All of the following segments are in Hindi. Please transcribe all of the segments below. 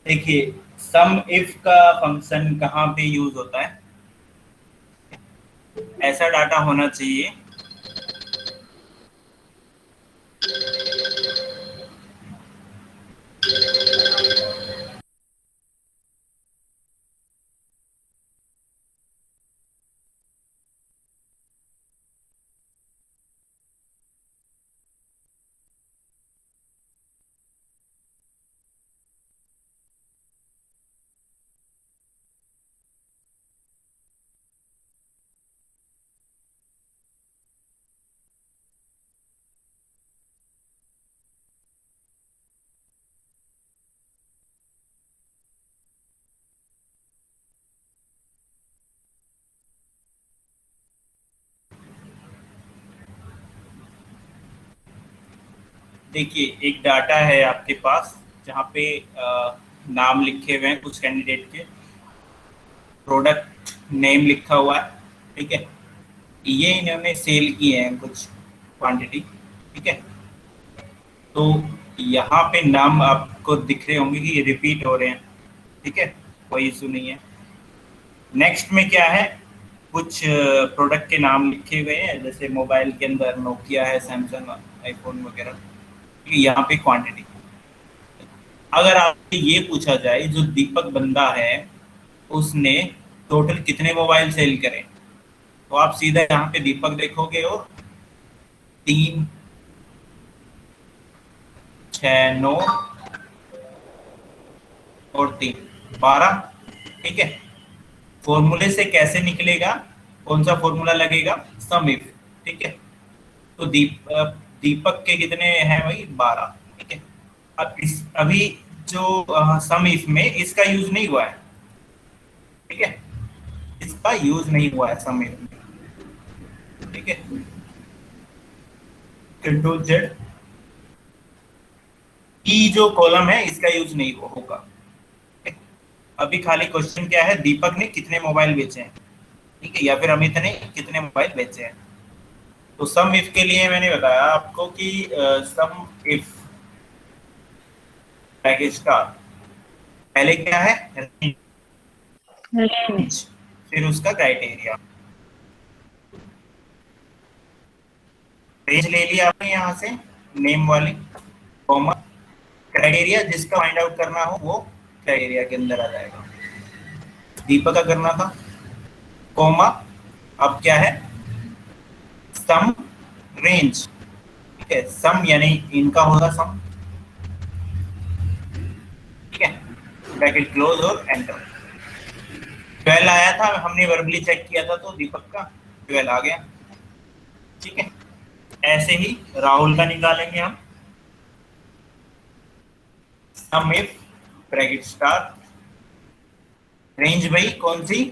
देखिए, सम इफ का फंक्शन कहाँ पे यूज होता है? ऐसा डाटा होना चाहिए देखिए, एक डाटा है आपके पास जहाँ पे नाम लिखे हुए हैं कुछ कैंडिडेट के, प्रोडक्ट नेम लिखा हुआ है। ठीक है, ये इन्होंने सेल किए हैं कुछ क्वांटिटी। ठीक है, तो यहाँ पे नाम आपको दिख रहे होंगे कि ये रिपीट हो रहे हैं। ठीक है, कोई इशू नहीं है। नेक्स्ट में क्या है, कुछ प्रोडक्ट के नाम लिखे हुए हैं, जैसे मोबाइल के अंदर नोकिया है, सैमसंग, आईफोन वगैरह। ठीक है, यहाँ पे क्वांटिटी। अगर आपसे ये पूछा जाए जो दीपक बंदा है उसने टोटल कितने मोबाइल सेल करे, तो आप सीधा यहाँ पे दीपक देखोगे और 3, 6, 9 और 3, 12। ठीक है, फॉर्मूले से कैसे निकलेगा, कौन सा फॉर्मूला लगेगा? सम इफ। ठीक है, तो दीपक के कितने हैं भाई? 12। ठीक है, अब इस अभी जो सम इफ में इसका यूज नहीं हुआ है। ठीक है, इसका यूज नहीं हुआ है सम इफ में। ठीक है, कंट्रोल जेड, ई जो कॉलम है इसका यूज नहीं होगा। ठीक है? अभी खाली क्वेश्चन क्या है, दीपक ने कितने मोबाइल बेचे हैं, ठीक है, या फिर अमित ने कितने मोबाइल बेचे हैं। तो सम इफ के लिए मैंने बताया आपको कि सम इफ पैकेज का पहले क्या है, रेंज, फिर उसका क्राइटेरिया। रेंज ले लिया आपने यहाँ से, नेम वाली, कॉमा, क्राइटेरिया जिसका फाइंड आउट करना हो वो क्राइटेरिया के अंदर आ जाएगा। दीपक का करना था, कॉमा, अब क्या है, सम रेंज। ठीक है, सम यानी इनका होगा सम। ठीक है, ब्रैकेट क्लोज और एंटर। 12 आया था, हमने वर्बली चेक किया था तो दीपक का 12 आ गया। ठीक है, ऐसे ही राहुल का निकालेंगे हम। सम इफ ब्रैकेट स्टार, रेंज भाई कौन सी,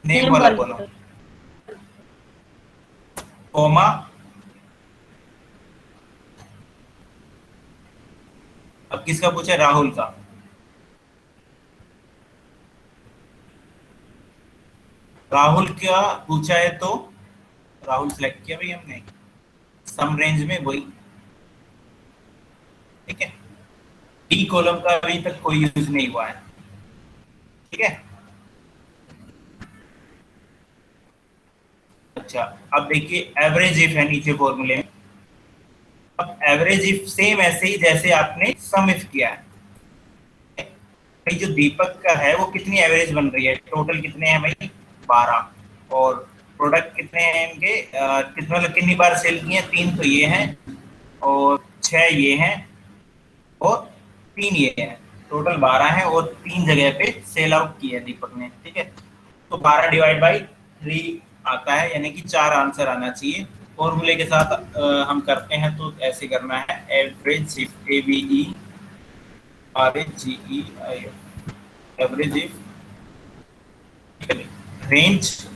नेम वाला कॉलम, कॉमा, अब किसका पूछा? राहुल का। राहुल का पूछा है तो राहुल सिलेक्ट किया भाई हमने, सम रेंज में वही। ठीक है, डी कॉलम का अभी तक कोई यूज नहीं हुआ है। ठीक है, अच्छा, अब देखिए एवरेज इफ है नीचे फॉर्मूले में। अब एवरेज इफ सेम ऐसे ही जैसे आपने सम इफ किया है। भाई जो दीपक का है वो कितनी एवरेज बन रही है, टोटल कितने हैं भाई? 12। और प्रोडक्ट कितने हैं इनके, कितने, मतलब कितनी बार सेल किए हैं? 3 तो ये हैं और 6 ये हैं और 3 ये हैं, टोटल 12 है और 3 जगह पे सेल आउट किया है दीपक ने। ठीक है, तो 12 डिवाइड बाई 3 आता है, यानी कि 4 आंसर आना चाहिए। फॉर्मूले के साथ हम करते हैं तो ऐसे करना है, average if, A B E R A G E I, average if, range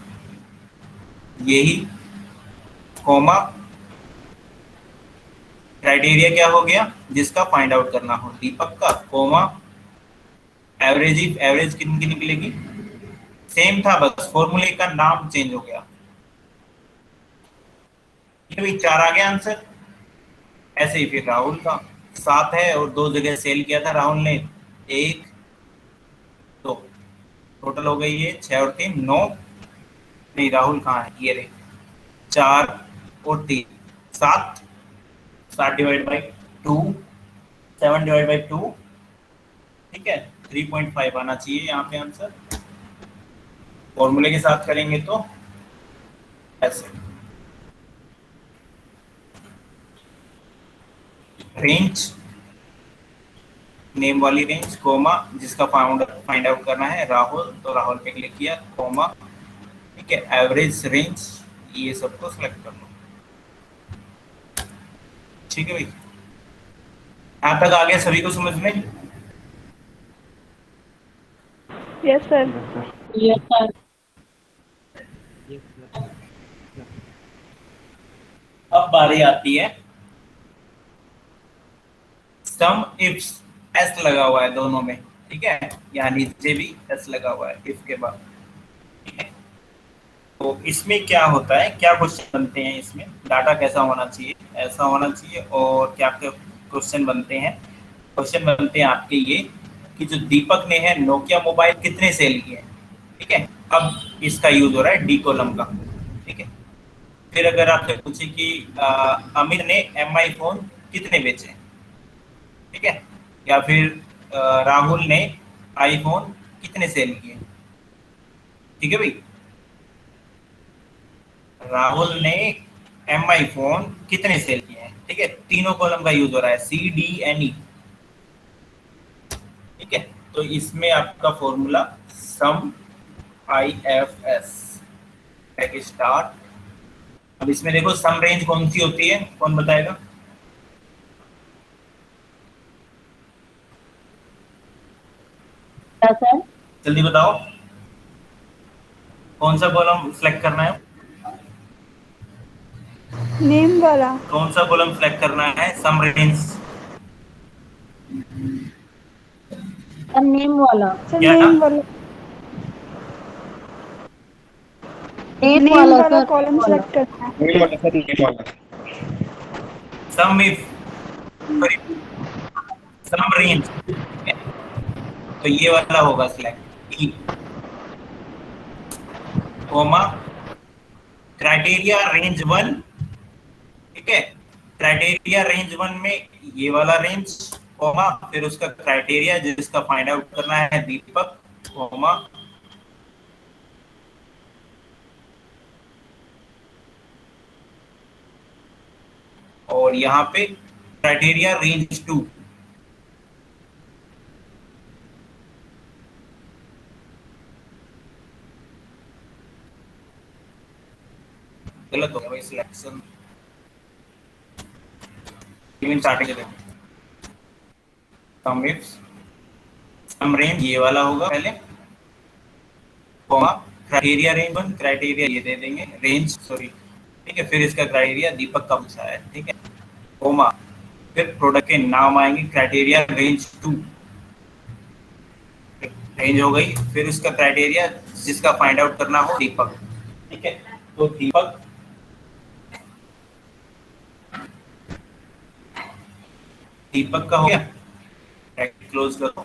यही, कॉमा, क्राइटेरिया क्या हो गया, जिसका फाइंड आउट करना हो, दीपक का, कॉमा, एवरेज इफ, एवरेज कितनी की निकलेगी, सेम था, बस फॉर्मूले का नाम चेंज हो गया। ये भी 4 आ गया आंसर। ऐसे ही फिर राहुल का, 7 है और 2 जगह सेल किया था राहुल ने, 1 2, टोटल हो गई ये 6 और 3 9। नहीं राहुल कहाँ है, ये रहे, 4 और 3 7, 7 डिवाइड बाई 2, 7 डिवाइड बाई 2, ठीक है, 3.5 आना चाहिए यहाँ पे आंसर। फॉर्मूले के साथ करेंगे तो ऐसे, रेंज, नेम वाली रेंज, कोमा, जिसका फाइंड आउट करना है राहुल, तो राहुल पे क्लिक किया, कोमा, ठीक है, एवरेज रेंज, ये सबको सिलेक्ट कर लो। ठीक है भाई, यहाँ तक आ गया सभी को समझ में? Yes sir. Yes sir. अब बारी आती है सम इफ्स, एस लगा हुआ है दोनों में, ठीक है, यहाँ नीचे भी एस लगा हुआ है इफ के बाद, ठीक है। तो इसमें क्या होता है, क्या क्वेश्चन बनते हैं इसमें, डाटा कैसा होना चाहिए, ऐसा होना चाहिए, और क्या क्या क्वेश्चन बनते हैं, क्वेश्चन बनते हैं आपके ये कि जो दीपक ने है नोकिया मोबाइल कितने सेल किए, ठीक है। अब इसका यूज हो रहा है डी कॉलम का, ठीक है। फिर अगर आपसे पूछे कि अमित ने MI फोन कितने बेचे, ठीक है, या फिर राहुल ने आईफोन कितने सेल किए, ठीक है भाई। राहुल ने MI फोन कितने सेल किए हैं, ठीक है, तीनों कॉलम का यूज हो रहा है, CDNE, ठीक है। तो इसमें आपका फॉर्मूला सम IFS स्टार्ट। अब इसमें देखो सम रेंज कौन सी होती है, कौन बताएगा? क्या सर? जल्दी बताओ, कौन सा कॉलम सिलेक्ट करना है? नेम वाला। कौन सा कॉलम सिलेक्ट करना है? सम रेंज, सर नेम वाला। सर क्या? नेम वाला, नेम नेम वाला वाला सर, कॉलम नेम वाला। सेलेक्ट करना है। नेम वाला सर, नेम वाला। सम इफ, सम रेंज, तो ये वाला होगा सिलेक्ट, ई कोमा क्राइटेरिया रेंज 1, ठीक है, क्राइटेरिया रेंज 1 में ये वाला रेंज, कोमा फिर उसका क्राइटेरिया जिसका फाइंड आउट करना है दीपक, कोमा और यहाँ पे क्राइटेरिया रेंज 2, गलत हो गया भाई सिलेक्शन, इवन स्टार्टिंग से सम इफ, सम रेंज ये वाला होगा पहले, कोमा क्राइटेरिया रेंज 1, क्राइटेरिया ये दे देंगे रेंज, सॉरी, ठीक है, फिर इसका क्राइटेरिया दीपक का पूछा है, ठीक है, कोमा फिर प्रोडक्ट के नाम आएंगे, क्राइटेरिया रेंज 2, रेंज हो गई, फिर उसका क्राइटेरिया जिसका फाइंड आउट करना हो दीपक, ठीक है। तो दीपक, दीपक का हो गया, क्लोज करो।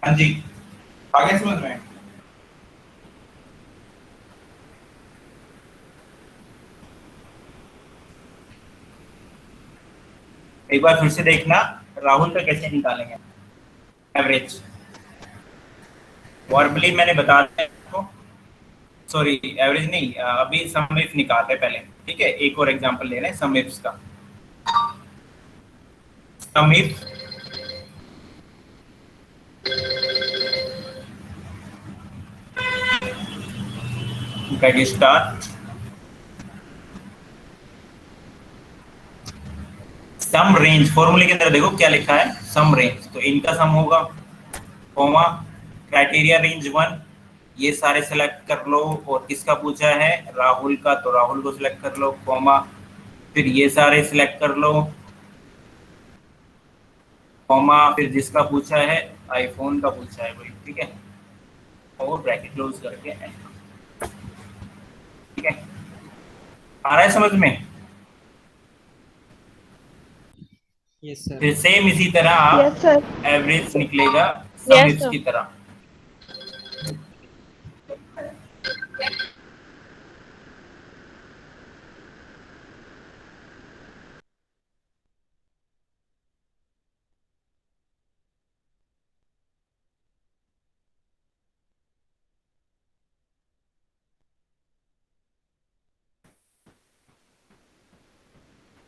हाँ जी, आगे समझ में? एक बार फिर से देखना राहुल का कैसे निकालेंगे एवरेज, वर्बली मैंने बता दिया आपको, सॉरी एवरेज नहीं, अभी सम इफ निकालते पहले, ठीक है। एक और एग्जांपल ले रहे हैं सम इफ्स का, sum if get start, sum range, फॉर्मूले के अंदर देखो क्या लिखा है, सम रेंज, तो इनका सम होगा, कोमा क्राइटेरिया रेंज 1, ये सारे सेलेक्ट कर लो, और किसका पूछा है राहुल का, तो राहुल को सिलेक्ट कर लो, कोमा फिर ये सारे सिलेक्ट कर लो, कोमा फिर जिसका पूछा है आईफोन का पूछा है भाई, ठीक है, और ब्रैकेट क्लोज करके एंटर, ठीक है। आ रहा है समझ में? Yes sir. फिर सेम इसी तरह आप यस सर। एवरेज निकलेगा सम Yes, इफ्स sir. की तरह।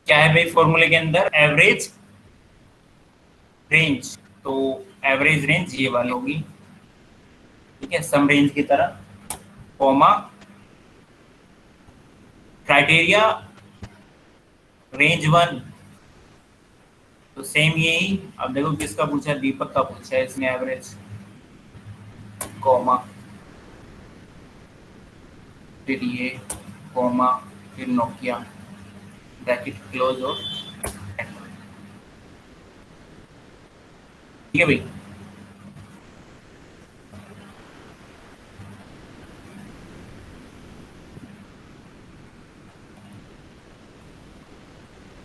क्या है भाई फॉर्मूले के अंदर? Average range. तो एवरेज रेंज ये वाली होगी, ठीक है, सम रेंज की तरह, कॉमा क्राइटेरिया रेंज वन। तो सेम यही। अब देखो किसका पूछा है, दीपक का पूछा है इसने एवरेज, कॉमा फिर ये, कॉमा फिर नोकिया, ब्रैकेट क्लोज और ठीक है भाई।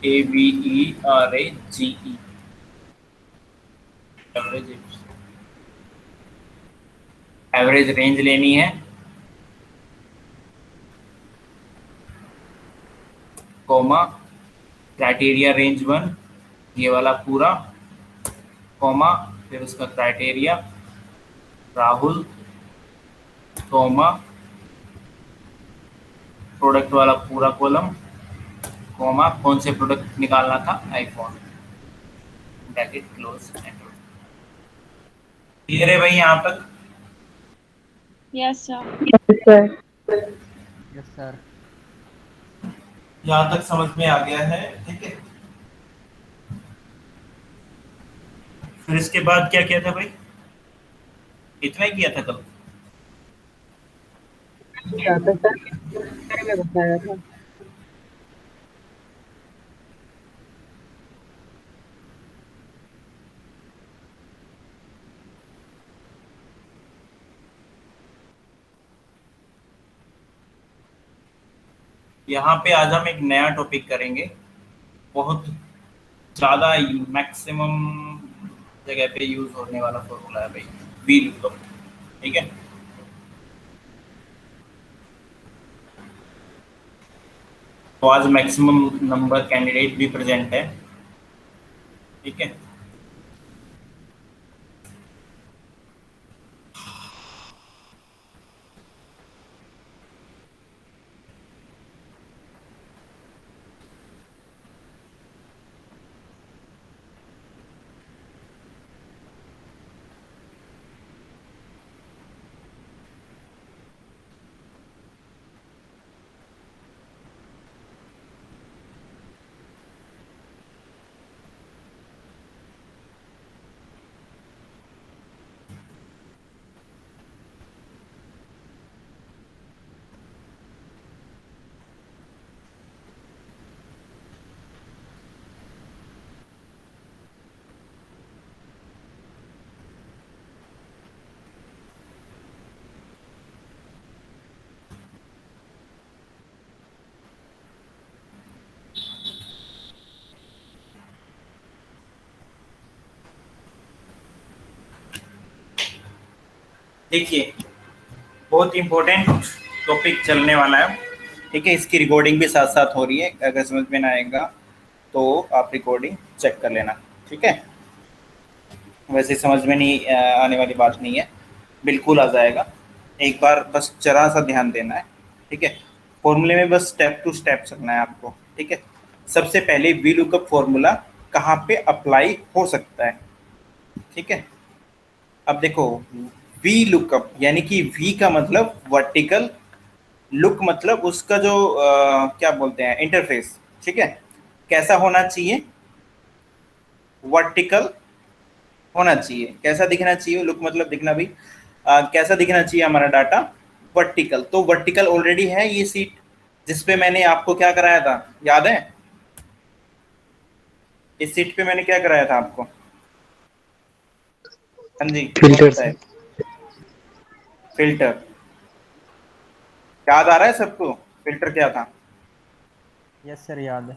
AVERAGE average. एवरेज रेंज लेनी है, कॉमा क्राइटेरिया रेंज वन, ये वाला पूरा, कॉमा फिर उसका क्राइटेरिया राहुल, कॉमा प्रोडक्ट वाला पूरा कॉलम, कॉमा कौन से प्रोडक्ट निकालना था, आईफोन, ब्रैकेट क्लोज। क्लियर है भाई यहाँ तक? Yes, sir. Yes sir. Yes sir. यहाँ तक समझ में आ गया है, ठीक है। फिर इसके बाद क्या किया था भाई? इतना ही किया था कल? तो सर ने बताया था। यहाँ पे आज हम एक नया टॉपिक करेंगे, बहुत ज़्यादा मैक्सिमम जगह पे यूज होने वाला फॉर्मूला है भाई, वी लुकअप, ठीक है। तो आज मैक्सिमम नंबर कैंडिडेट भी प्रेजेंट है, ठीक है। देखिए बहुत इंपॉर्टेंट टॉपिक चलने वाला है, ठीक है। इसकी रिकॉर्डिंग भी साथ साथ हो रही है, अगर समझ में ना आएगा तो आप रिकॉर्डिंग चेक कर लेना, ठीक है। वैसे समझ में नहीं आने वाली बात नहीं है, बिल्कुल आ जाएगा। एक बार बस जरा सा ध्यान देना है, ठीक है। फॉर्मूले में बस स्टेप टू स्टेप चलना है आपको, ठीक है। सबसे पहले वी लुकअप फॉर्मूला कहाँ पे अप्लाई हो सकता है, ठीक है। अब देखो वी लुकअप यानी कि वी का मतलब वर्टिकल, लुक मतलब उसका जो क्या बोलते हैं इंटरफेस, ठीक है। कैसा होना चाहिए? वर्टिकल होना चाहिए। कैसा दिखना चाहिए? लुक मतलब दिखना भी। कैसा दिखना चाहिए हमारा डाटा? वर्टिकल। तो वर्टिकल ऑलरेडी है ये सीट जिसपे मैंने आपको क्या कराया था, याद है? इस सीट पे मैंने क्या कराया था आपको? हाँ जी, फिल्टर होता से। है फिल्टर। याद आ रहा है सबको फिल्टर क्या था? यस सर, याद है।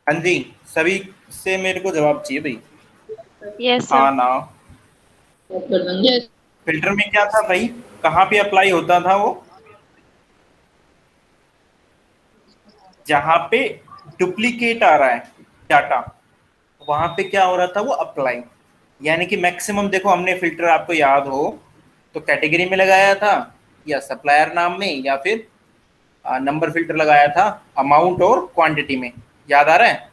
हाँ जी, सभी से मेरे को जवाब चाहिए भाई। Yes, हाँ sir. ना। Yes. फिल्टर में क्या था भाई, कहाँ पे अप्लाई होता था वो? जहां पे डुप्लीकेट आ रहा है डाटा, वहां पे क्या हो रहा था वो अप्लाई। यानी कि मैक्सिमम देखो, हमने फिल्टर आपको याद हो तो कैटेगरी में लगाया था, या सप्लायर नाम में, या फिर नंबर फिल्टर लगाया था अमाउंट और क्वांटिटी में। याद आ रहा है?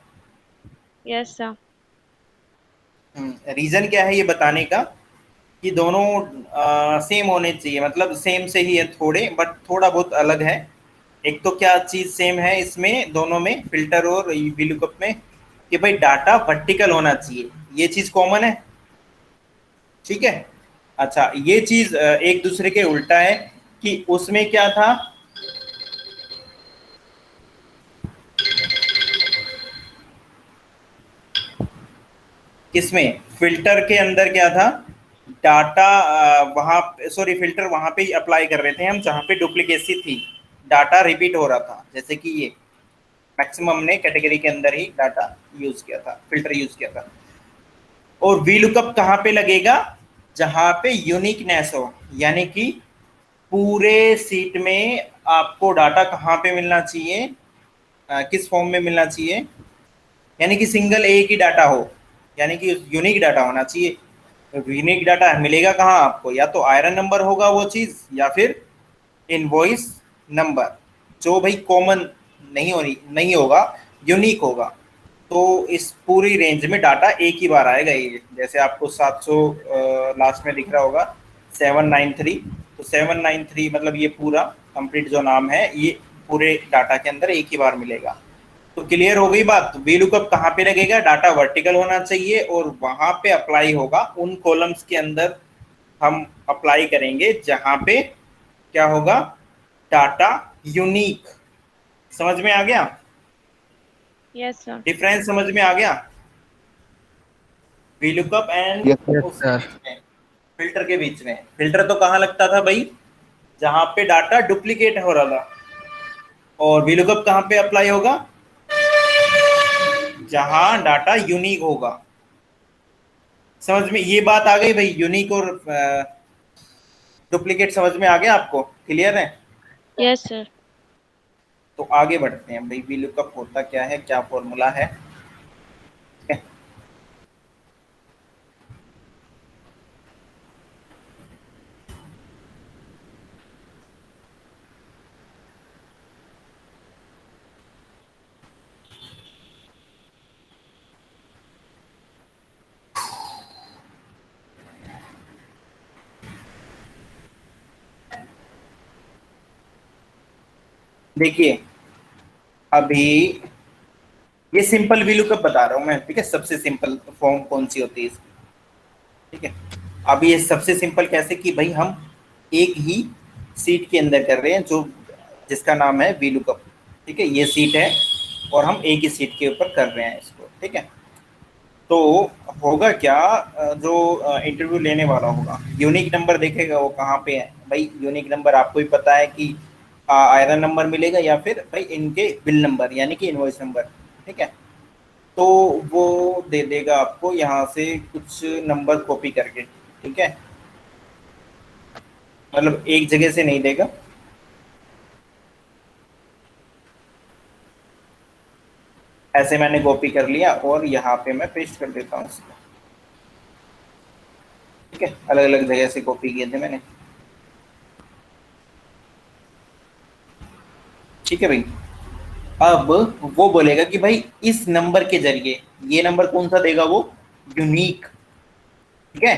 Yes, sir. रीजन क्या है ये बताने का, कि दोनों सेम होने चाहिए, मतलब सेम से ही है थोड़े, बट थोड़ा बहुत अलग है। एक तो क्या चीज सेम है इसमें दोनों में, फिल्टर और वीलुकअप में, कि भाई डाटा वर्टिकल होना चाहिए, ये चीज कॉमन है। ठीक है। अच्छा, ये चीज एक दूसरे के उल्टा है, कि उसमें क्या था, किसमें, फिल्टर के अंदर क्या था, डाटा वहां, सॉरी फिल्टर वहां पे ही अप्लाई कर रहे थे हम जहां पे डुप्लीकेसी थी, डाटा रिपीट हो रहा था, जैसे कि ये मैक्सिमम ने कैटेगरी के अंदर ही डाटा यूज किया था, फिल्टर यूज किया था। और वी लुकअप कहाँ पे लगेगा, जहां पे यूनिकनेस हो, यानी कि पूरे सीट में आपको डाटा कहाँ पे मिलना चाहिए, किस फॉर्म में मिलना चाहिए, यानी कि सिंगल एक ही डाटा हो, यानी कि यूनिक डाटा होना चाहिए। यूनिक डाटा मिलेगा कहाँ आपको, या तो आयरन नंबर होगा वो चीज, या फिर इनवॉइस नंबर, जो भाई कॉमन नहीं होगा, यूनिक होगा। तो इस पूरी रेंज में डाटा एक ही बार आएगा, ये जैसे आपको 700 लास्ट में दिख रहा होगा 793, तो 793 मतलब ये पूरा कंप्लीट जो नाम है, ये पूरे डाटा के अंदर एक ही बार मिलेगा। तो क्लियर हो गई बात। वी लुकअप कहाँ पे लगेगा, डाटा वर्टिकल होना चाहिए, और वहां पे अप्लाई होगा उन कॉलम्स के अंदर, हम अप्लाई करेंगे जहां पे क्या होगा, डाटा यूनिक। समझ में आ गया? Yes, sir. डिफरेंस समझ में आ गया? V lookup and yes yes उसके सर। बीच में, फिल्टर के बीच में। फिल्टर तो कहाँ लगता था भाई, जहां पे डाटा डुप्लीकेट हो रहा था। और वी लुकअप कहाँ पे अप्लाई होगा, जहां डाटा यूनिक होगा। समझ में ये बात आ गई भाई, यूनिक और डुप्लीकेट समझ में आ गया आपको, क्लियर है? Yes, sir. तो आगे बढ़ते हैं भाई, वी लुकअप होता क्या है, क्या फॉर्मूला है। ठीक है? देखिए, अभी ये सिंपल वी लुकअप बता रहा हूं मैं, ठीक है, सबसे सिंपल फॉर्म कौन सी होती है इसकी। ठीक है। अभी ये सबसे सिंपल कैसे, कि भाई हम एक ही सीट के अंदर कर रहे हैं, जो जिसका नाम है वी लुकअप। ठीक है, ये सीट है और हम एक ही सीट के ऊपर कर रहे हैं इसको। ठीक है। तो होगा क्या, जो इंटरव्यू लेने वाला होगा यूनिक नंबर देखेगा, वो कहाँ पे है भाई, यूनिक नंबर आपको ही पता है कि आयरन नंबर मिलेगा, या फिर भाई इनके बिल नंबर, यानी कि इनवॉइस नंबर। ठीक है। तो वो दे देगा आपको यहाँ से कुछ नंबर कॉपी करके। ठीक है, मतलब एक जगह से नहीं देगा। ऐसे मैंने कॉपी कर लिया और यहाँ पे मैं पेस्ट कर देता हूँ इसको। ठीक है, अलग अलग जगह से कॉपी किए थे मैंने। ठीक है भाई। अब वो बोलेगा कि भाई इस नंबर के जरिए, ये नंबर कौन सा देगा वो, यूनिक। ठीक है।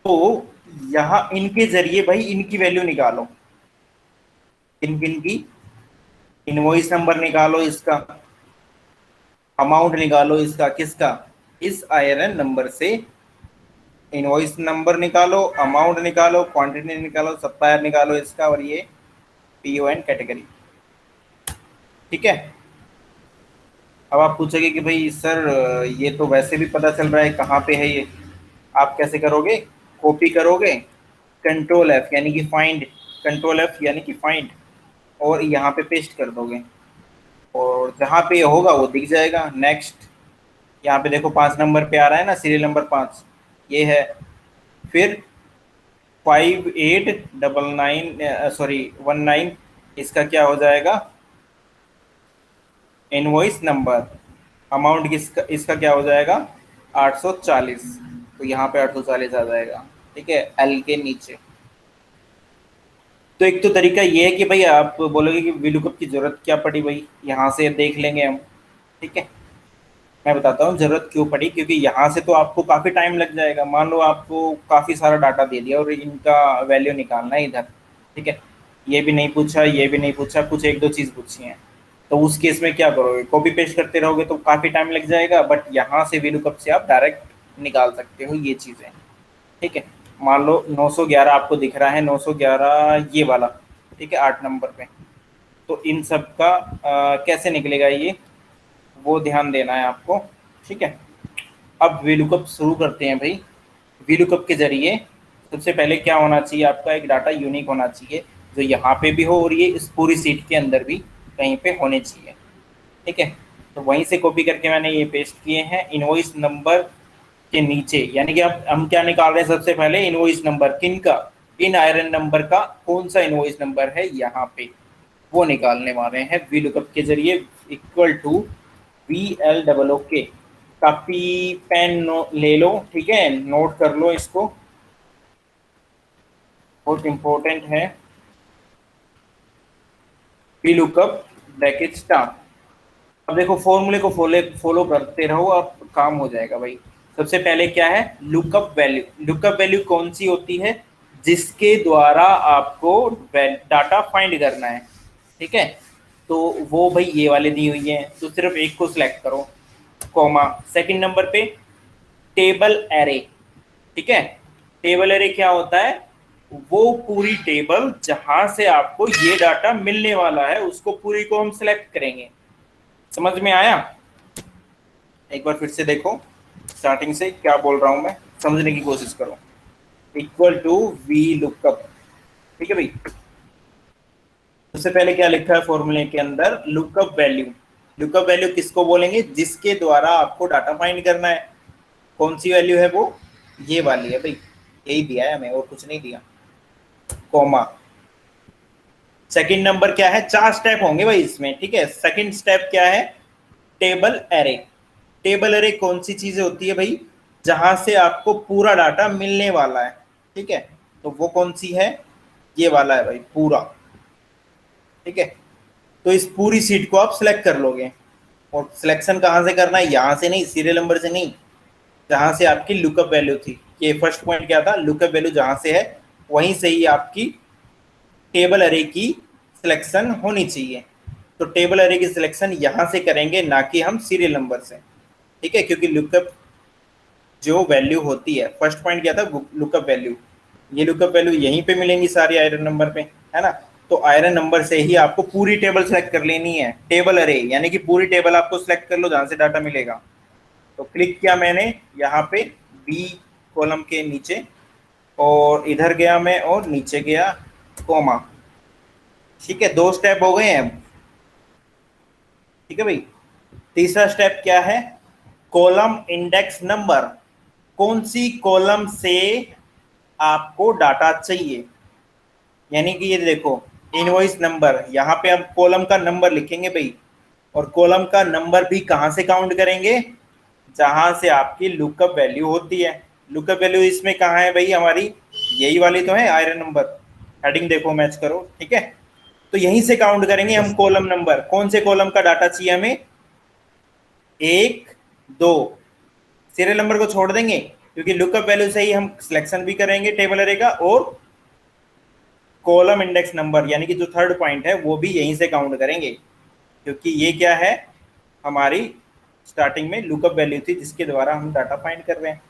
तो यहाँ इनके जरिए भाई इनकी वैल्यू निकालो, किन किन की, इनवॉइस नंबर निकालो इसका, अमाउंट निकालो इसका, किसका, इस आयरन नंबर से इनवॉइस नंबर निकालो, अमाउंट निकालो, क्वांटिटी निकालो, सप्लायर निकालो इसका, और ये पीओ एंड कैटेगरी। ठीक है। अब आप पूछोगे कि भाई सर, ये तो वैसे भी पता चल रहा है कहाँ पे है ये, आप कैसे करोगे, कॉपी करोगे, कंट्रोल एफ यानी कि फाइंड, कंट्रोल एफ यानी कि फाइंड, और यहाँ पे पेस्ट कर दोगे। और जहाँ पे ये होगा वो दिख जाएगा। नेक्स्ट यहाँ पे देखो 5 नंबर पे आ रहा है ना, सीरियल नंबर 5 ये है। फिर 5899 इसका क्या हो जाएगा, इनवॉइस नंबर। अमाउंट किसका, इसका क्या हो जाएगा 840, तो यहाँ पे 840 आ जाएगा। ठीक है, एल के नीचे। तो एक तो तरीका ये है कि भाई आप बोलोगे कि वीलुकअप की जरूरत क्या पड़ी भाई, यहाँ से देख लेंगे हम। ठीक है, मैं बताता हूँ जरूरत क्यों पड़ी, क्योंकि यहाँ से तो आपको काफ़ी टाइम लग जाएगा। मान लो आपको काफ़ी सारा डाटा दे दिया और इनका वैल्यू निकालना है इधर। ठीक है, ये भी नहीं पूछा, ये भी नहीं पूछा, कुछ एक दो चीज़ पूछी है, तो उस केस में क्या करोगे, कॉपी पेस्ट करते रहोगे तो काफ़ी टाइम लग जाएगा। बट यहाँ से वीलुकअप से आप डायरेक्ट निकाल सकते हो ये चीज़ें। ठीक है, मान लो 911 आपको दिख रहा है, 911 ये वाला। ठीक है, 8 नंबर पे। तो इन सब का कैसे निकलेगा ये, वो ध्यान देना है आपको। ठीक है, अब वीलुकअप शुरू करते हैं भाई। वीलुकअप के जरिए सबसे पहले क्या होना चाहिए, आपका एक डाटा यूनिक होना चाहिए, जो यहाँ पे भी हो और ये इस पूरी सीट के अंदर भी कहीं पे होने चाहिए। ठीक है, तो वहीं से कॉपी करके मैंने ये पेस्ट किए हैं इनवॉइस नंबर के नीचे। यानी कि अब हम क्या निकाल रहे हैं, सबसे पहले इनवॉइस नंबर किन का, इन आयरन नंबर का कौन सा इनवॉइस नंबर है यहाँ पे, वो निकालने वाले हैं वीलुकअप के जरिए। Equal to VLOOK। Copy pen ले लो, ठीक है, नोट कर लो इसको, बहुत इंपॉर्टेंट है। VLOOKUP bracket star. अब देखो फॉर्मूले को फॉलो करते रहो, अब काम हो जाएगा भाई। सबसे पहले क्या है, लुकअप वैल्यू। लुकअप वैल्यू कौन सी होती है, जिसके द्वारा आपको डाटा फाइंड करना है। ठीक है, तो वो भाई ये वाले दी हुई है, तो सिर्फ एक को सिलेक्ट करो, कॉमा। सेकंड नंबर पे टेबल एरे। ठीक है, टेबल एरे क्या होता है, वो पूरी टेबल जहां से आपको ये डाटा मिलने वाला है उसको पूरी को हम सिलेक्ट करेंगे। समझ में आया, एक बार फिर से देखो स्टार्टिंग से क्या बोल रहा हूं मैं, समझने की कोशिश करो। Equal to VLOOKUP। ठीक है भाई, सबसे पहले क्या लिखा है फॉर्मूले के अंदर, लुकअप वैल्यू। लुकअप वैल्यू किसको बोलेंगे, जिसके द्वारा आपको डाटा फाइंड करना है। कौन सी वैल्यू है वो, ये वाली है भाई, यही दिया है हमें और कुछ नहीं दिया, कॉमा। सेकंड नंबर क्या है, 4 स्टेप होंगे भाई इसमें। ठीक है, सेकंड स्टेप क्या है, टेबल एरे। टेबल एरे कौन सी चीजें होती है भाई, जहां से आपको पूरा डाटा मिलने वाला है। ठीक है, तो वो कौन सी है, ये वाला है भाई पूरा। ठीक है, तो इस पूरी सीट को आप सिलेक्ट कर लोगे, और सिलेक्शन कहाँ से करना है, यहाँ से नहीं, सीरियल नंबर से नहीं, जहां से आपकी लुकअप वैल्यू थी। ये फर्स्ट पॉइंट क्या था, लुकअप वैल्यू जहां से है वहीं से ही आपकी टेबल अरे की सिलेक्शन होनी चाहिए। तो टेबल अरे की सिलेक्शन यहाँ से करेंगे, ना कि हम सीरियल नंबर से। ठीक है, क्योंकि लुकअप जो वैल्यू होती है, फर्स्ट पॉइंट क्या था, लुकअप वैल्यू। ये लुकअप वैल्यू यहीं पे मिलेंगी सारी आयरन नंबर पे, है ना। तो आयरन नंबर से ही आपको पूरी टेबल सेलेक्ट कर लेनी है, टेबल अरे यानी कि पूरी टेबल आपको सेलेक्ट कर लो जहां से डाटा मिलेगा। तो क्लिक किया मैंने यहाँ पे बी कॉलम के नीचे, और इधर गया मैं और नीचे गया, कॉमा। ठीक है, 2 स्टेप हो गए हैं। ठीक है भाई, तीसरा स्टेप क्या है, कॉलम इंडेक्स नंबर। कौन सी कॉलम से आपको डाटा चाहिए, यानी कि ये देखो इनवॉइस नंबर, यहाँ पे हम कॉलम का नंबर लिखेंगे भाई, और कॉलम का नंबर भी कहाँ से काउंट करेंगे, जहां से आपकी लुकअप वैल्यू होती है। लुकअप वैल्यू इसमें कहाँ है भाई हमारी, यही वाली तो है आयरन नंबर, हेडिंग देखो मैच करो। ठीक है, तो यहीं से काउंट करेंगे हम कॉलम नंबर, कौन से कॉलम का डाटा चाहिए हमें, 1 2। सीरियल नंबर को छोड़ देंगे, क्योंकि लुकअप वैल्यू से ही हम सिलेक्शन भी करेंगे टेबल अरे का, और कॉलम इंडेक्स नंबर यानी कि जो थर्ड पॉइंट है वो भी यहीं से काउंट करेंगे, क्योंकि ये क्या है, हमारी स्टार्टिंग में लुकअप वैल्यू थी जिसके द्वारा हम डाटा फाइंड कर रहे हैं।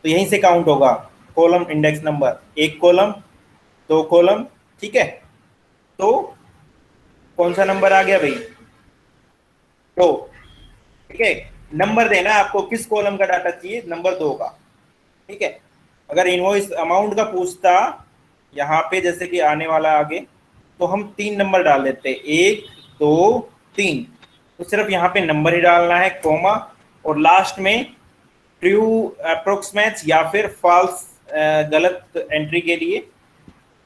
तो यहीं से काउंट होगा column index number, 1 column 2 column. ठीक है, तो कौन सा नंबर आ गया भाई, 2। ठीक है, नंबर देना है आपको, किस कॉलम का डाटा चाहिए, नंबर 2 का। ठीक है, अगर इनवॉइस अमाउंट का पूछता यहाँ पे, जैसे कि आने वाला आगे, तो हम 3 नंबर डाल देते, 1 2 3। तो सिर्फ यहाँ पे नंबर ही डालना है, कोमा, और लास्ट में ट्रू अप्रोक्सीमेट या फिर फॉल्स, गलत एंट्री के लिए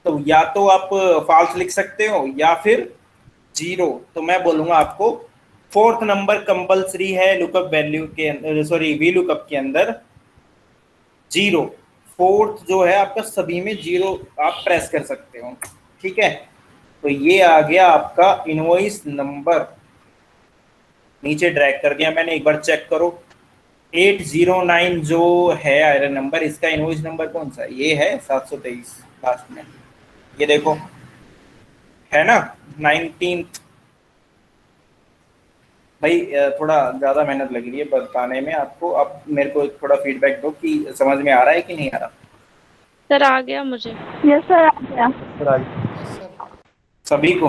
तो या तो आप फॉल्स लिख सकते हो या फिर जीरो। तो मैं बोलूंगा आपको फोर्थ नंबर कंपलसरी है लुकअप वैल्यू के, सॉरी वी लुकअप के अंदर जीरो। फोर्थ जो है आपका सभी में जीरो आप प्रेस कर सकते हो, ठीक है। तो ये आ गया आपका इनवॉइस नंबर, नीचे ड्रैग कर दिया मैंने, एक बार चेक करो। 809 जो है आयरन नंबर, इसका इनवॉइस नंबर कौन सा है? ये है 723 लास्ट में, ये देखो है ना 19। भाई थोड़ा ज़्यादा मेहनत लग रही है बताने में आपको, अब मेरे को थोड़ा फीडबैक दो कि समझ में आ रहा है कि नहीं आ रहा। सर आ गया मुझे। यस सर, आ गया। सभी को?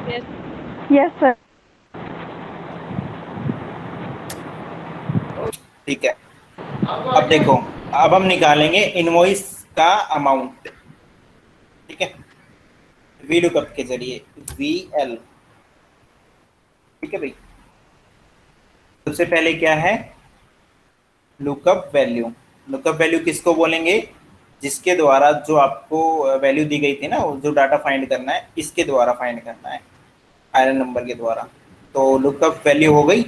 यस। Yes sir. ठीक है, अब देखो, अब हम निकालेंगे इनवॉइस का अमाउंट, ठीक है, वी लुकअप के जरिए, वी एल, ठीक है भाई। सबसे पहले क्या है? Lookup value. लुकअप वैल्यू किसको बोलेंगे? जिसके द्वारा जो आपको वैल्यू दी गई थी ना, जो डाटा फाइंड करना है, इसके द्वारा फाइंड करना है, आयरन नंबर के द्वारा। तो लुकअप वैल्यू हो गई,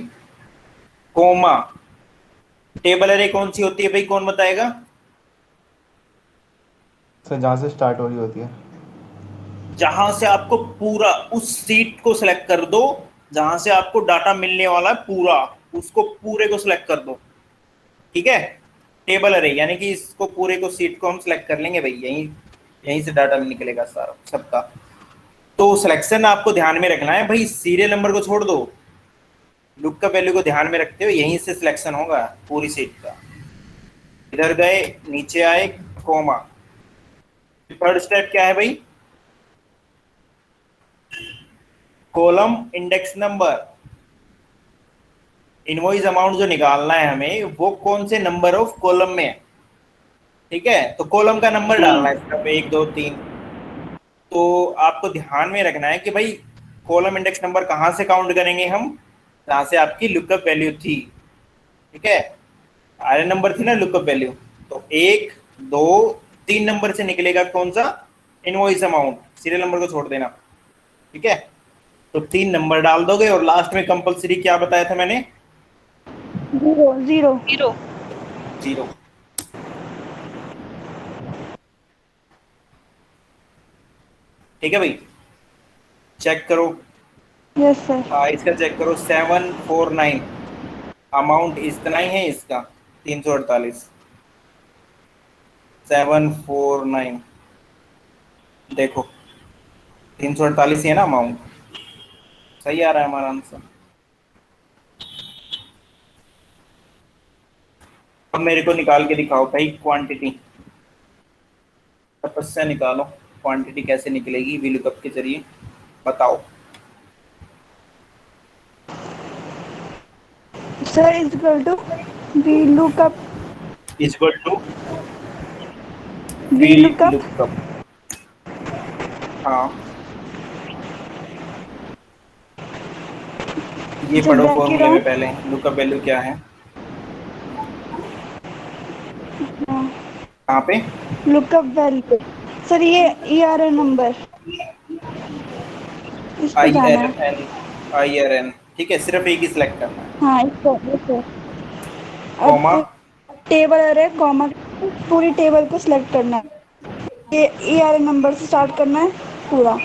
कोमा। टेबल अरे कौन सी होती है भाई, कौन बताएगा? सर जहाँ से स्टार्ट हो रही होती है। जहां से आपको पूरा उस सीट को सिलेक्ट कर दो, जहां से आपको डाटा मिलने वाला है पूरा, उसको पूरे को सिलेक्ट कर दो, ठीक है। टेबल अरे यानी कि इसको पूरे को, सीट को हम सिलेक्ट कर लेंगे भाई, यहीं से डाटा निकलेगा सारा सबका। तो सिलेक्शन आपको ध्यान में रखना है भाई, सीरियल नंबर को छोड़ दो, लुकअप वैल्यू को ध्यान में रखते हुए यहीं से सिलेक्शन होगा पूरी सीट का। इधर गए, नीचे आए, कोमा। थर्ड स्टेप क्या है भाई? Column index number. Invoice amount जो निकालना है हमें, वो कौन से नंबर ऑफ कॉलम में है, ठीक है। तो कॉलम का नंबर डालना है इसका, 1 2 3। तो आपको ध्यान में रखना है कि भाई कॉलम इंडेक्स नंबर कहाँ से काउंट करेंगे हम? जहाँ से आपकी लुकअप वैल्यू थी, ठीक है। आयरन नंबर थी ना लुकअप वैल्यू, तो 1 2 3 नंबर से निकलेगा कौन सा? Invoice amount. सीरियल नंबर को छोड़ देना, ठीक है। तो 3 नंबर डाल दोगे और लास्ट में कंपलसरी क्या बताया था मैंने? Zero zero. जीरो। ठीक है भाई, चेक करो। Yes sir. हाँ, इसका चेक करो, 749 अमाउंट इतना ही है इसका, 348, 749, देखो 348 ही है ना अमाउंट, सही आ रहा है हमारा आंसर। अब मेरे को निकाल के दिखाओ भाई क्वांटिटी, तपस्या निकालो, क्वांटिटी कैसे निकलेगी वी लुकअप के जरिए, बताओ। Sir is equal to V lookup. Is equal to V lookup. Lookup, हाँ ये जब पढ़ो bracket फॉर्मूले हो- में पहले, लुकअप वैल्यू क्या है, हाँ, कहाँ पे? Lookup value. सर ये आर एन नंबर, इस पे जाना है। IRN, ठीक है, सिर्फ एक ही सिलेक्ट करना है, हाँ इसको कॉमा। अब टेबल अरे कॉमा, पूरी टेबल को सिलेक्ट करना है। ये आर एन नंबर से स्टार्ट करना है पूरा।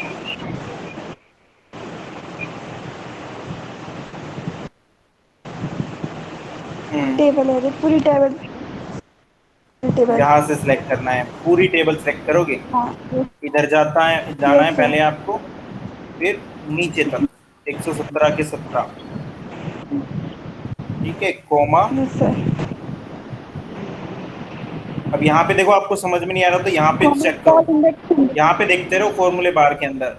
टेबल अरे पूरी टेबल यहाँ से सिलेक्ट करना है, पूरी टेबल सिलेक्ट करोगे, हाँ इधर जाना है Yes, sir. पहले आपको, फिर नीचे तक 117 के 17, ठीक है, कोमा। Yes sir. अब यहाँ पे देखो, आपको समझ में नहीं आ रहा तो यहाँ पे चेक करो, यहाँ पे देखते रहो फॉर्मूले बार के अंदर।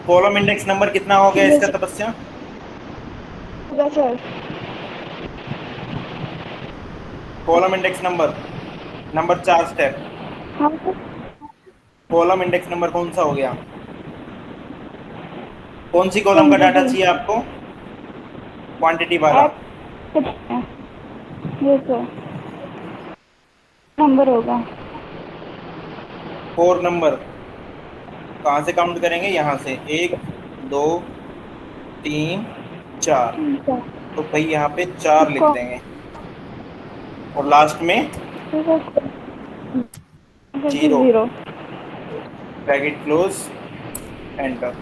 कॉलम इंडेक्स नंबर कितना हो गया इसका तपस्या? Sir column index number, number 4 step, हाँ कॉलम इंडेक्स नंबर कौन सा हो गया? कौन सी कॉलम का डाटा चाहिए आपको? क्वांटिटी वाला ये सर नंबर होगा 4 नंबर। कहाँ से काउंट करेंगे? यहाँ से 1 2 3 4। तो भाई यहाँ पे 4 लिख देंगे और लास्ट में 0, 0। Bracket close, enter.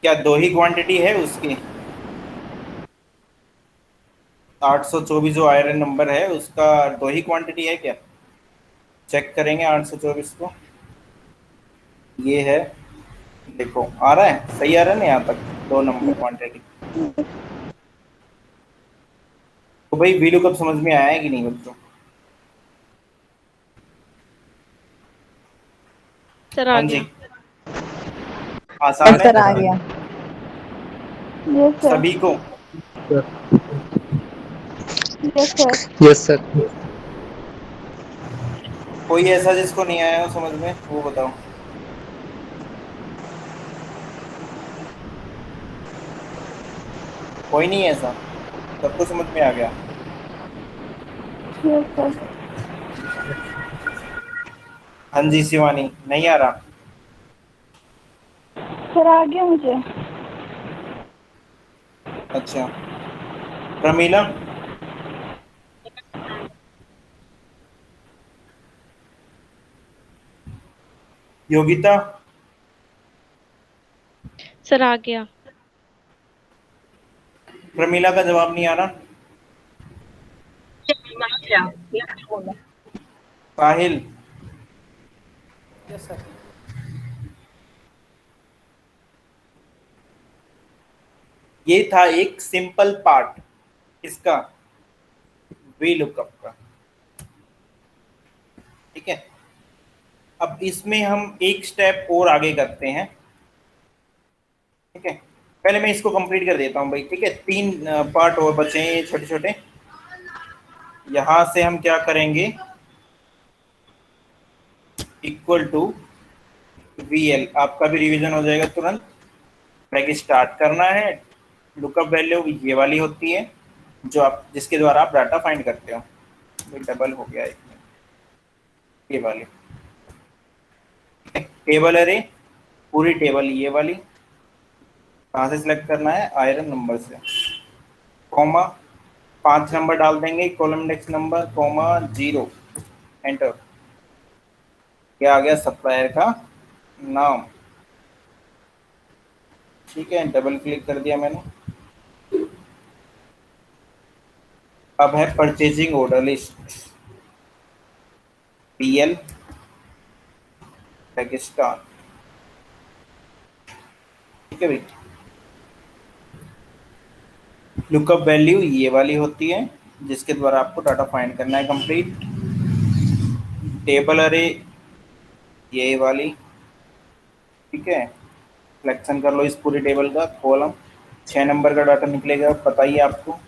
क्या 2 ही क्वांटिटी है उसकी? 824 जो आयरन नंबर है उसका 2 ही क्वांटिटी है क्या? चेक करेंगे 824 को। ये है, देखो आ रहा है, सही आ रहा है ना यहाँ तक 2 नंबर क्वांटिटी। तो भाई वीडियो कब समझ में आया है कि नहीं बच्चों? सर आ हाँ गया। जी, आसान है सर आ गया। Yes sir. सभी को। Yes sir. Yes sir. कोई ऐसा जिसको नहीं आया हो समझ में, वो बताओ। कोई नहीं है ऐसा, सबको समझ में आ गया? Yes sir. हाँ जी शिवानी, नहीं आ रहा? सर आ गया मुझे। अच्छा, प्रमीला? योगिता? सर आ गया। प्रमीला का जवाब नहीं आ रहा? साहिल? ये था एक सिंपल पार्ट इसका, वी लुकअप का। ठीक है, अब इसमें हम एक स्टेप और आगे करते हैं। ठीक है, पहले मैं इसको कंप्लीट कर देता हूं भाई। ठीक है, 3 पार्ट और बचे हैं ये छोटे छोटे। यहां से हम क्या करेंगे, इक्वल टू VL, आपका भी रिवीजन हो जाएगा तुरंत। ब्रैकेट स्टार्ट करना है, लुकअप वैल्यू ये वाली होती है जो आप, जिसके द्वारा आप डाटा फाइंड करते हो। डबल हो गया एक में, ये वाली टेबल अरे, पूरी टेबल ये वाली। कहाँ से सिलेक्ट करना है? आयरन नंबर से। कॉमा 5 नंबर डाल देंगे, column index number, comma 0, enter. क्या आ गया? सप्लायर का नाम। ठीक है, डबल क्लिक कर दिया मैंने। अब है purchasing order list, PL Pakistan. ठीक है भाई, लुकअप वैल्यू ये वाली होती है जिसके द्वारा आपको डाटा फाइंड करना है कंप्लीट। टेबल अरे ये वाली। ठीक है, सिलेक्शन कर लो इस पूरी टेबल का कॉलम। 6 नंबर का डाटा निकलेगा, पता ही है आपको।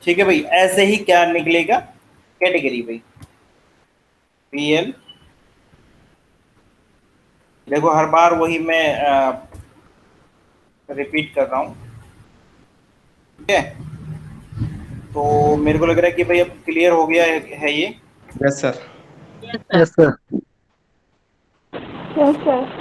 ठीक है भाई, ऐसे ही क्या निकलेगा? कैटेगरी भाई, PL। देखो हर बार वही मैं रिपीट कर रहा हूँ। ठीक है, तो मेरे को लग रहा है कि भाई अब क्लियर हो गया है ये। Yes sir. Yes sir. Yes sir.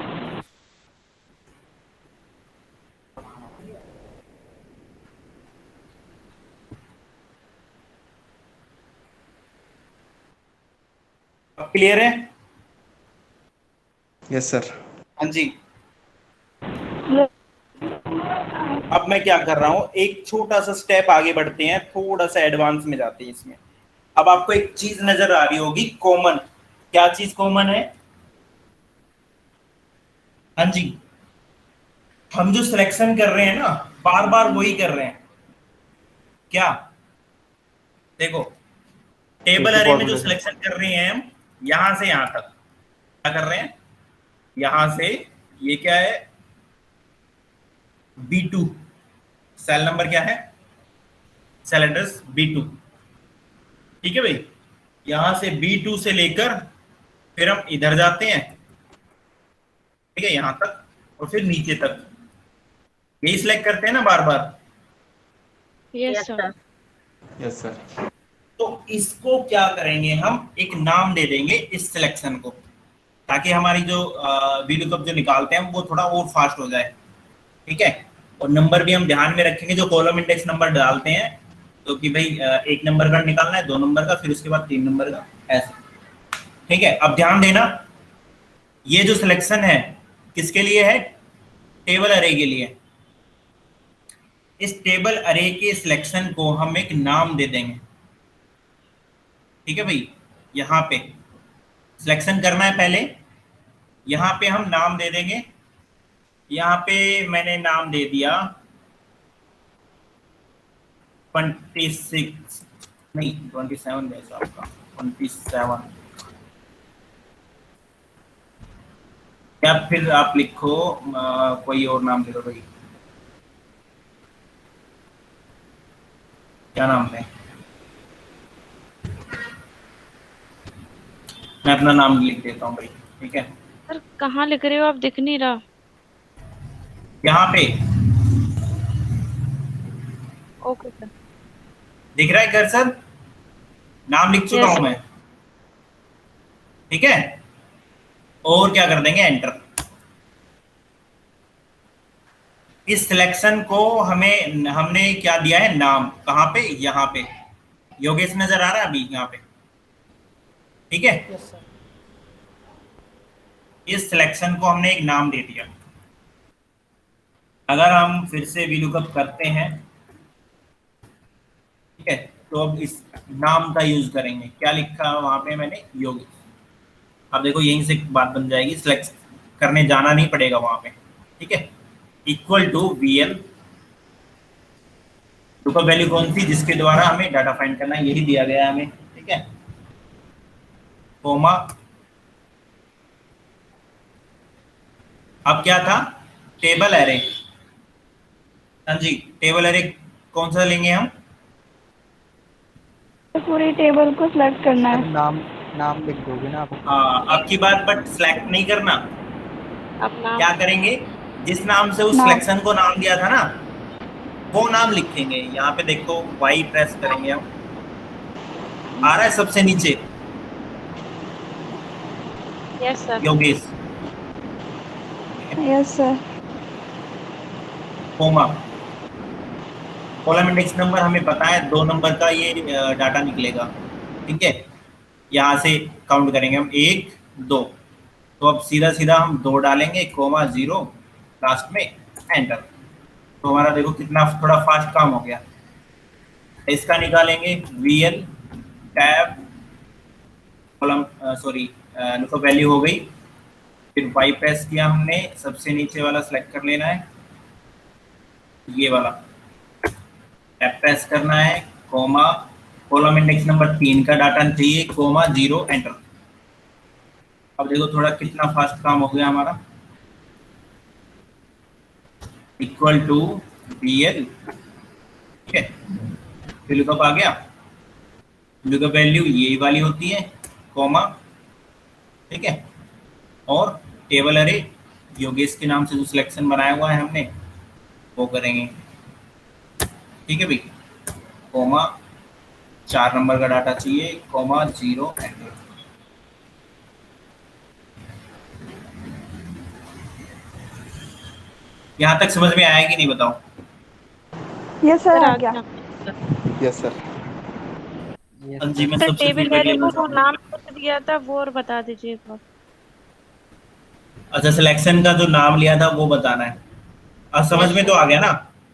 अब क्लियर है? Yes sir. हाँ जी। अब मैं क्या कर रहा हूँ, एक छोटा सा स्टेप आगे बढ़ते हैं, थोड़ा सा एडवांस में जाते हैं इसमें। अब आपको एक चीज नजर आ रही होगी कॉमन। क्या चीज कॉमन है? हाँ जी, हम जो सिलेक्शन कर रहे हैं ना, बार बार वही कर रहे हैं। क्या? देखो, टेबल अरे में जो सिलेक्शन कर रहे हैं हम, यहां से यहां तक क्या कर रहे हैं? यहां से ये क्या है? B2। सेल नंबर क्या है? Cell address B2। ठीक है भाई, यहाँ से B2 से लेकर फिर हम इधर जाते हैं, ठीक है, यहाँ तक और फिर नीचे तक, यही सिलेक्ट करते हैं ना बार बार। Yes sir. Yes sir. तो इसको क्या करेंगे, हम एक नाम दे देंगे इस सिलेक्शन को, ताकि हमारी जो VLOOKUP जो निकालते हैं वो थोड़ा और फास्ट हो जाए, ठीक है। और नंबर भी हम ध्यान में रखेंगे, जो कॉलम इंडेक्स नंबर डालते हैं तो कि भाई 1 नंबर का निकालना है, 2 नंबर का, फिर उसके बाद 3 नंबर का, ऐसे, ठीक है। अब ध्यान देना, ये जो सिलेक्शन है किसके लिए है, टेबल अरे के लिए। इस टेबल अरे के सिलेक्शन को हम एक नाम दे देंगे, ठीक है भाई। यहाँ पे सिलेक्शन करना है पहले, यहाँ पे हम नाम दे देंगे। यहाँ पे मैंने नाम दे दिया 26 नहीं 27 जैसा आपका 27, या फिर आप लिखो कोई और नाम दे दो भाई, क्या नाम है, मैं अपना नाम लिख देता हूँ भाई, ठीक है। सर कहाँ लिख रहे हो आप, दिख नहीं रहा। यहाँ पे ओके सर। दिख रहा है कर्सर, नाम लिख चुका Yes. हूं मैं, ठीक है। और क्या कर देंगे, एंटर। इस सिलेक्शन को हमने क्या दिया है, नाम, कहाँ पे, यहाँ पे। योगेश नजर आ रहा है अभी यहाँ पे, ठीक है। इस सिलेक्शन को हमने एक नाम दे दिया। अगर हम फिर से VLOOKUP करते हैं, ठीक है, तो अब इस नाम का यूज करेंगे। क्या लिखा है वहां पे मैंने, योगेश। अब देखो यहीं से बात बन जाएगी, सिलेक्ट करने जाना नहीं पड़ेगा वहां पे, ठीक है। Equal to VL, lookup value कौन सी, जिसके द्वारा हमें डाटा फाइंड करना है, यही दिया गया है हमें, ठीक है। कोमा, अब क्या था, टेबल एरे। हाँ जी, टेबल एरे कौन सा लेंगे हम, पूरी टेबल को सिलेक्ट करना है। नाम लिख दोगे ना आप? हाँ, आपकी बात, बट सिलेक्ट नहीं करना। अपना क्या करेंगे, जिस नाम से उस नाम। सिलेक्शन को नाम दिया था ना, वो नाम लिखेंगे। यहाँ पे देखो वाई प्रेस करेंगे हम, आ रहा है सबसे नीचे, yes sir. Yogesh, yes sir. Comma, column index number हमें पता है 2 नंबर का ये डाटा निकलेगा, ठीक है। यहाँ से काउंट करेंगे हम 1 2, तो अब सीधा सीधा हम 2 डालेंगे, कोमा 0 लास्ट में, एंटर। तो हमारा देखो कितना थोड़ा फास्ट काम हो गया। इसका निकालेंगे VL tab column, sorry lookup value हो गई, फिर वाई प्रेस किया हमने, सबसे नीचे वाला सेलेक्ट कर लेना है, ये वाला टैब प्रेस करना है, कोमा, कॉलम इंडेक्स नंबर 3 का डाटा चाहिए, कोमा 0, एंटर। अब देखो थोड़ा कितना फास्ट काम हो गया हमारा, इक्वल टू VL, ठीक है। फिर लुकअप आ गया, लुकअप वैल्यू यही वाली होती है, कोमा, ठीक है। और टेबल अरे योगेश के नाम से जो सिलेक्शन बनाया हुआ है हमने, वो करेंगे, ठीक है भाई। कोमा 4 नंबर का डाटा चाहिए, कोमा 0, एंटर। यहाँ तक समझ में आया कि नहीं बताओ? यस सर, आ गया। Yes sir. हाँ जी, मैं सर सबसे टेबल फीडबैक एरे लेना को वो चाहूँगा। नाम दिया था वो और बता दीजिए एक बार। अच्छा, सिलेक्शन का जो नाम लिया था वो बताना है। अब समझ में तो आ गया ना,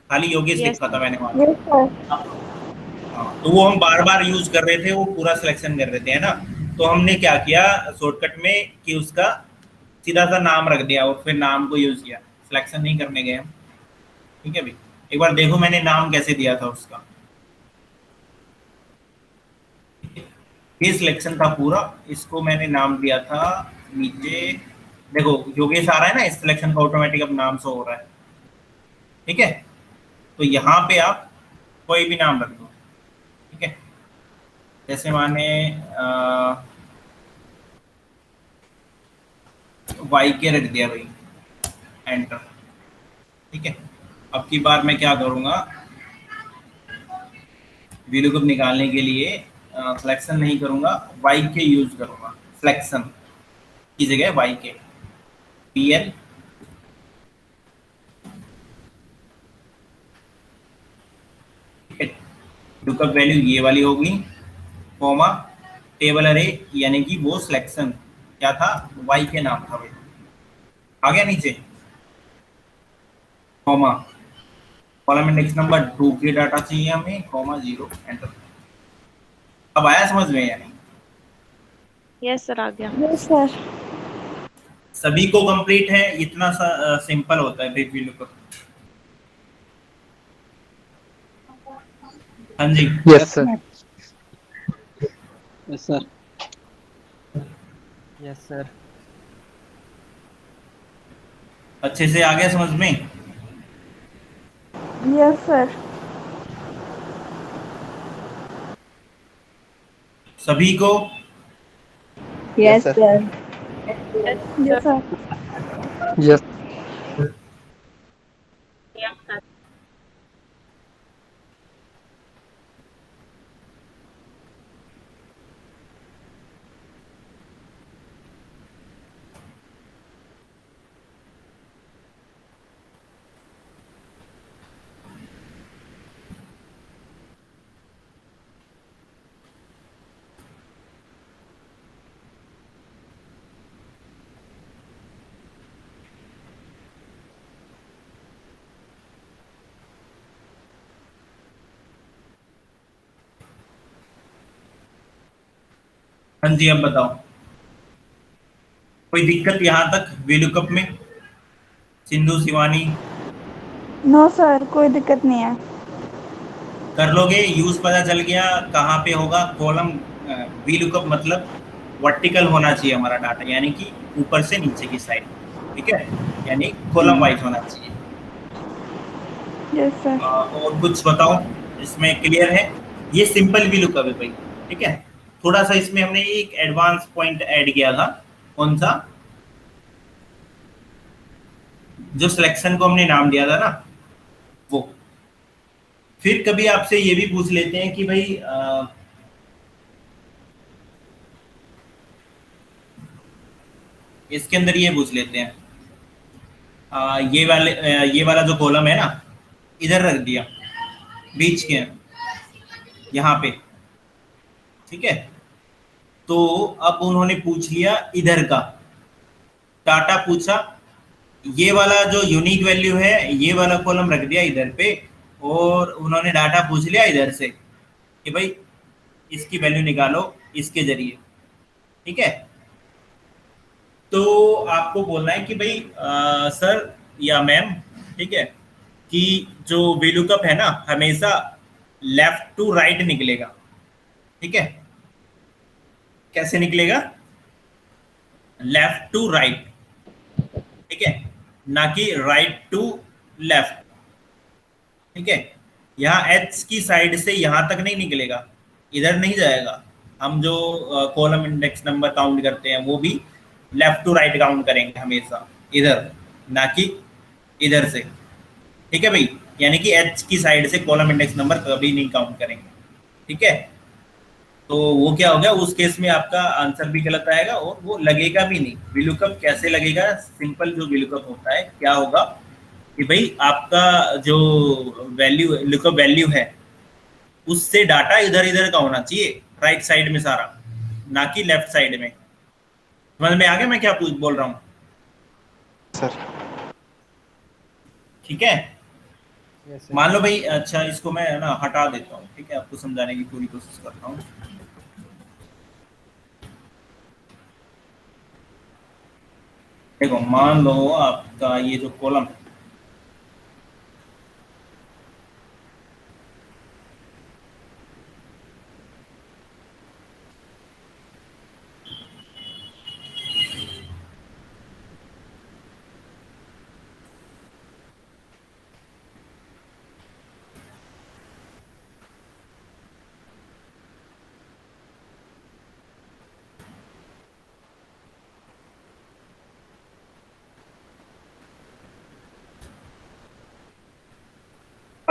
खाली योगेश Yes. लिखा था मैंने वहाँ। Yes sir. हाँ, तो वो हम बार बार यूज कर रहे थे, वो पूरा सिलेक्शन कर रहे थे, है ना। तो हमने क्या किया शॉर्टकट में कि उसका सीधा सा नाम रख दिया और फिर नाम को यूज किया, सिलेक्शन नहीं करने गए हम, ठीक है भाई। एक बार देखो मैंने नाम कैसे दिया था उसका, ये सिलेक्शन था पूरा, इसको मैंने नाम दिया था नीचे, देखो योगेश आ रहा है ना, इस सिलेक्शन का ऑटोमेटिक अब नाम शो हो रहा है, ठीक है। तो यहाँ पे आप कोई भी नाम रख दो, ठीक है। जैसे माने वाई के रख दिया भाई, एंटर। ठीक है, अब की बार मैं क्या करूँगा, वीलुकअप निकालने के लिए सिलेक्शन नहीं करूँगा, वाई के यूज करूँगा, सिलेक्शन की जगह वाई के, पी एल। ठीक है, लुकअप वैल्यू ये वाली होगी, कॉमा टेबल अरे, यानी कि वो सिलेक्शन क्या था, वाई के नाम था भाई, आ गया नीचे, कॉमा कॉलम इंडेक्स नंबर 2 के डाटा चाहिए हमें, कॉमा 0, एंटर। अब आया समझ में यानी? यस सर, आ गया। Yes sir. सभी को कंप्लीट है, इतना सा सिंपल होता है भाई VLOOKUP। हाँ जी, yes sir. Yes sir. Yes sir. अच्छे से आ गया समझ में? Yes sir. सभी को? Yes, yes sir. Sir. Yes yes sir. Sir. Yes. Yes sir. हाँ जी, अब बताओ, कोई दिक्कत यहाँ तक VLOOKUP में? सिंधु, शिवानी, नो सर, कोई दिक्कत नहीं है। कर लोगे? यूज पता चल गया कहाँ पे होगा कॉलम? VLOOKUP मतलब वर्टिकल होना चाहिए हमारा डाटा, यानी कि ऊपर से नीचे की साइड। ठीक है, यानी कॉलम वाइज होना चाहिए। Yes sir. और कुछ बताओ, इसमें क्लियर है? ये सिंपल VLOOKUP है भाई। ठीक है, थोड़ा सा इसमें हमने एक एडवांस पॉइंट ऐड किया था, कौन सा? जो सिलेक्शन को हमने नाम दिया था ना, वो। फिर कभी आपसे ये भी पूछ लेते हैं कि भाई इसके अंदर ये पूछ लेते हैं, ये वाला जो कॉलम है ना, इधर रख दिया बीच के यहाँ पे। ठीक है, तो अब उन्होंने पूछ लिया इधर का डाटा, पूछा ये वाला जो यूनिक वैल्यू है, ये वाला कॉलम रख दिया इधर पे, और उन्होंने डाटा पूछ लिया इधर से कि भाई इसकी वैल्यू निकालो इसके जरिए। ठीक है, तो आपको बोलना है कि भाई सर या मैम, ठीक है, कि जो VLOOKUP है ना, हमेशा लेफ्ट टू राइट निकलेगा। ठीक है, कैसे निकलेगा? Left to right. ठीक है, ना कि राइट टू लेफ्ट। ठीक है, यहाँ एच की साइड से यहाँ तक नहीं निकलेगा, इधर नहीं जाएगा। हम जो कॉलम इंडेक्स नंबर काउंट करते हैं वो भी लेफ्ट टू राइट काउंट करेंगे हमेशा, इधर, ना कि इधर से। ठीक है भाई, यानी कि एच की साइड से कॉलम इंडेक्स नंबर कभी नहीं काउंट करेंगे। ठीक है, तो वो क्या हो गया, उस केस में आपका आंसर भी गलत आएगा और वो लगेगा भी नहीं। VLOOKUP कैसे लगेगा? सिंपल जो VLOOKUP होता है, क्या होगा कि भाई आपका जो वैल्यू लुकअप वैल्यू है, उससे डाटा इधर इधर का होना चाहिए, राइट साइड में सारा, ना कि लेफ्ट साइड में। समझ में आ गया मैं क्या बोल रहा हूँ? Sir. ठीक है, यस सर। मान लो भाई, अच्छा इसको मैं ना हटा देता हूँ। ठीक है, आपको समझाने की पूरी कोशिश करता हूँ। देखो, मान लो आपका ये जो कॉलम,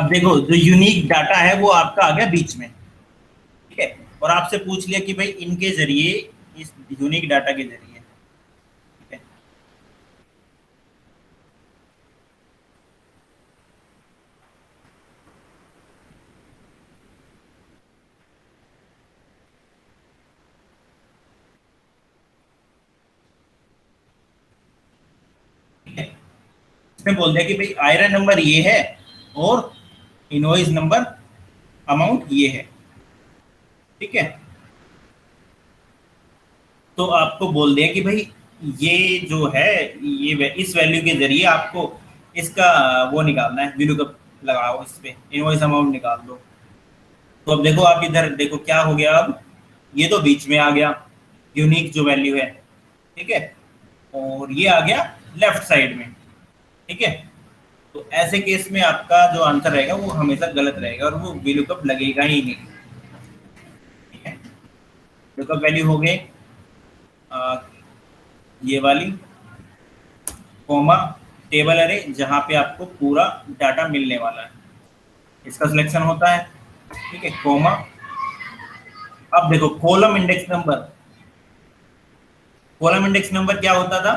अब देखो जो यूनिक डाटा है वो आपका आ गया बीच में, ठीक है, और आपसे पूछ लिया कि भाई इनके जरिए, इस यूनिक डाटा के जरिए, ठीक है, इसमें बोल दिया कि भाई आयरन नंबर ये है और इनवॉइस नंबर अमाउंट ये है, ठीक है। तो आपको बोल दिया कि भाई ये जो है ये इस वैल्यू के जरिए आपको इसका वो निकालना है, VLOOKUP लगाओ, इस पे इनवॉइस अमाउंट निकाल दो। तो अब देखो आप इधर देखो क्या हो गया, अब ये तो बीच में आ गया यूनिक जो वैल्यू है, ठीक है, और ये आ गया लेफ्ट साइड में, ठीक है। तो ऐसे केस में आपका जो आंसर रहेगा वो हमेशा गलत रहेगा और वो VLOOKUP लगेगा ही नहीं, ठीक है। VLOOKUP वैल्यू हो गए ये वाली, कॉमा टेबल अरे जहाँ पे आपको पूरा डाटा मिलने वाला है, इसका सिलेक्शन होता है, ठीक है, कॉमा। अब देखो column index number, column index number क्या होता था,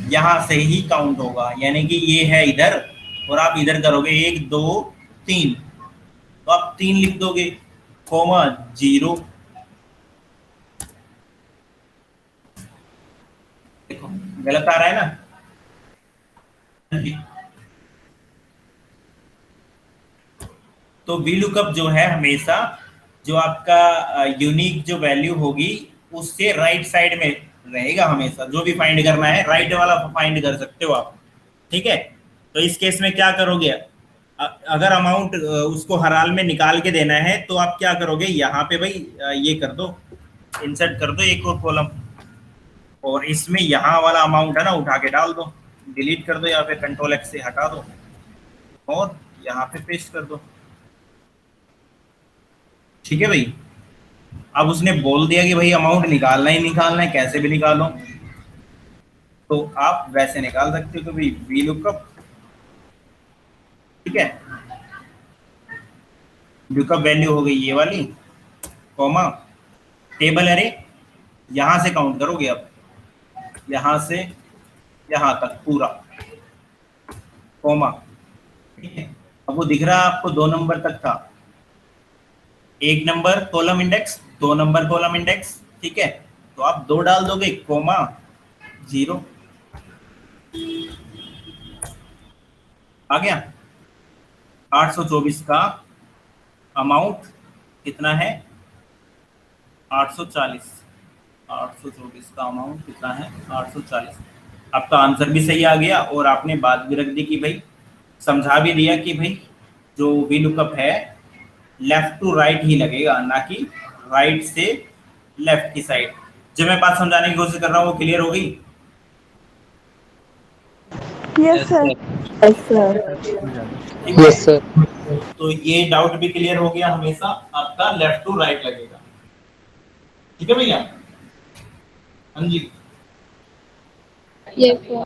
यहां से ही काउंट होगा, यानी कि ये है इधर और आप इधर करोगे 1 2 3, तो आप 3 लिख दोगे, कॉमा 0, देखो गलत आ रहा है ना, तो VLOOKUP जो है हमेशा जो आपका यूनिक जो वैल्यू होगी उससे राइट साइड में रहेगा हमेशा, जो भी फाइंड करना है राइट वाला फाइंड कर सकते हो आप, ठीक है। तो इस केस में क्या करोगे, अगर अमाउंट उसको हर हाल में निकाल के देना है तो आप क्या करोगे, यहाँ पे भाई ये कर दो, इंसर्ट कर दो एक और कॉलम, और इसमें यहाँ वाला अमाउंट है ना उठा के डाल दो, डिलीट कर दो या फिर Ctrl+X से हटा दो और यहाँ पे पेस्ट कर दो, ठीक है भाई। अब उसने बोल दिया कि भाई अमाउंट निकालना ही निकालना है, कैसे भी निकालो, तो आप वैसे निकाल सकते हो कि भाई VLOOKUP, ठीक है, VLOOKUP वैल्यू हो गई ये वाली, कॉमा टेबल अरे यहां से काउंट करोगे, अब यहां से यहां तक पूरा, कॉमा, ठीक है। अब वो दिख रहा है आपको 2 नंबर तक था, 1 number column index, 2 number column index, ठीक है, तो आप 2 डाल दोगे, कॉमा 0, आ गया। 824 का अमाउंट कितना है, 840, 824 का अमाउंट कितना है, 840। आपका आंसर भी सही आ गया और आपने बात भी रख दी कि भाई समझा भी दिया कि भाई जो VLOOKUP है लेफ्ट टू राइट ही लगेगा, ना कि राइट से लेफ्ट की साइड। जो मैं बात समझाने की कोशिश कर रहा हूँ वो क्लियर हो गई? Yes sir. Yes sir. ठीक है? Yes sir. तो ये डाउट भी क्लियर हो गया, हमेशा आपका लेफ्ट टू राइट लगेगा। ठीक है भैया? हाँ जी। Yes sir.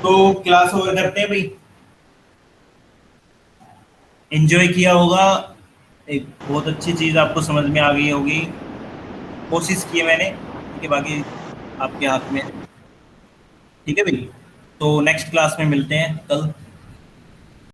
तो क्लास ओवर करते हैं भाई। एंजॉय किया होगा, एक बहुत अच्छी चीज आपको समझ में आ गई होगी, कोशिश की है मैंने, ठीक है, बाकी आपके हाथ में। ठीक है भाई, तो नेक्स्ट क्लास में मिलते हैं कल।